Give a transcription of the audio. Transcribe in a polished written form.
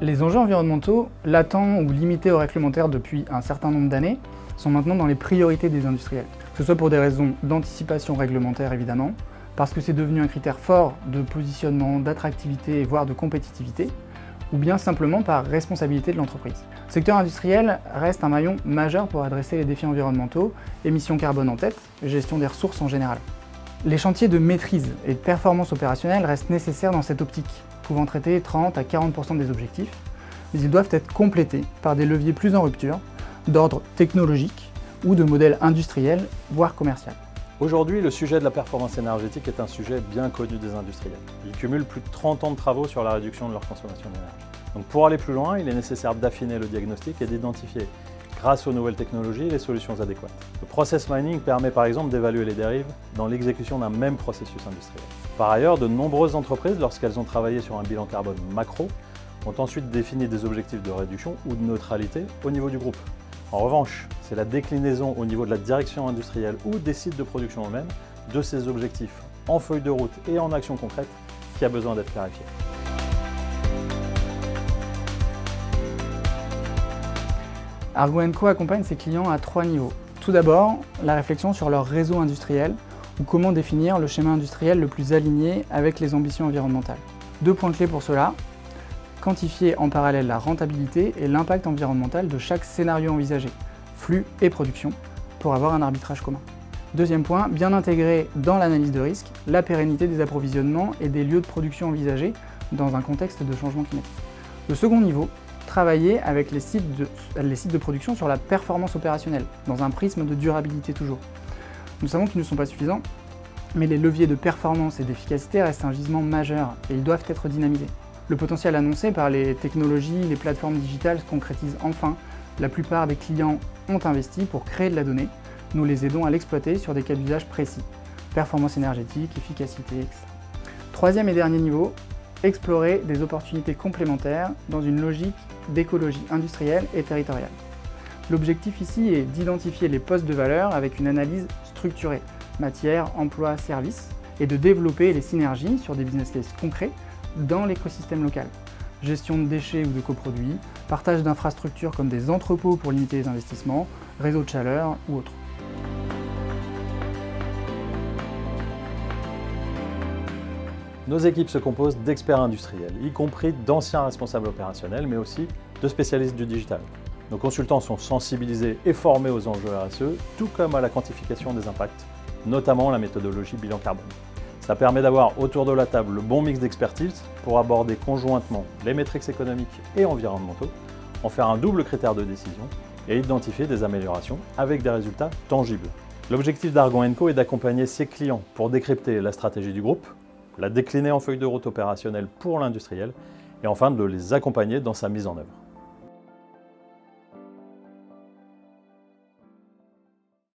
Les enjeux environnementaux, latents ou limités au réglementaire depuis un certain nombre d'années, sont maintenant dans les priorités des industriels. Que ce soit pour des raisons d'anticipation réglementaire évidemment, parce que c'est devenu un critère fort de positionnement, d'attractivité, voire de compétitivité, ou bien simplement par responsabilité de l'entreprise. Le secteur industriel reste un maillon majeur pour adresser les défis environnementaux, émissions carbone en tête, gestion des ressources en général. Les chantiers de maîtrise et de performance opérationnelle restent nécessaires dans cette optique, pouvant traiter 30 à 40% des objectifs, mais ils doivent être complétés par des leviers plus en rupture, d'ordre technologique ou de modèle industriel, voire commercial. Aujourd'hui, le sujet de la performance énergétique est un sujet bien connu des industriels. Ils cumulent plus de 30 ans de travaux sur la réduction de leur consommation d'énergie. Donc pour aller plus loin, il est nécessaire d'affiner le diagnostic et d'identifier, grâce aux nouvelles technologies, les solutions adéquates. Le process mining permet par exemple d'évaluer les dérives dans l'exécution d'un même processus industriel. Par ailleurs, de nombreuses entreprises, lorsqu'elles ont travaillé sur un bilan carbone macro, ont ensuite défini des objectifs de réduction ou de neutralité au niveau du groupe. En revanche, c'est la déclinaison au niveau de la direction industrielle ou des sites de production eux-mêmes de ces objectifs en feuille de route et en action concrète qui a besoin d'être clarifiée. Argo & Co accompagne ses clients à 3 niveaux. Tout d'abord, la réflexion sur leur réseau industriel ou comment définir le schéma industriel le plus aligné avec les ambitions environnementales. 2 points clés pour cela. Quantifier en parallèle la rentabilité et l'impact environnemental de chaque scénario envisagé, flux et production, pour avoir un arbitrage commun. Deuxième point, bien intégrer dans l'analyse de risque la pérennité des approvisionnements et des lieux de production envisagés dans un contexte de changement climatique. Le second niveau, travailler avec les sites de production sur la performance opérationnelle, dans un prisme de durabilité toujours. Nous savons qu'ils ne sont pas suffisants, mais les leviers de performance et d'efficacité restent un gisement majeur et ils doivent être dynamisés. Le potentiel annoncé par les technologies, les plateformes digitales se concrétise enfin. La plupart des clients ont investi pour créer de la donnée. Nous les aidons à l'exploiter sur des cas d'usage précis. Performance énergétique, efficacité, etc. Troisième et dernier niveau, explorer des opportunités complémentaires dans une logique d'écologie industrielle et territoriale. L'objectif ici est d'identifier les postes de valeur avec une analyse structurée, matière, emploi, services, et de développer les synergies sur des business cases concrets dans l'écosystème local. Gestion de déchets ou de coproduits, partage d'infrastructures comme des entrepôts pour limiter les investissements, réseau de chaleur ou autres. Nos équipes se composent d'experts industriels, y compris d'anciens responsables opérationnels, mais aussi de spécialistes du digital. Nos consultants sont sensibilisés et formés aux enjeux RSE, tout comme à la quantification des impacts, notamment la méthodologie bilan carbone. Ça permet d'avoir autour de la table le bon mix d'expertise pour aborder conjointement les métriques économiques et environnementaux, en faire un double critère de décision et identifier des améliorations avec des résultats tangibles. L'objectif d'Argo & Co est d'accompagner ses clients pour décrypter la stratégie du groupe, la décliner en feuille de route opérationnelle pour l'industriel et enfin de les accompagner dans sa mise en œuvre.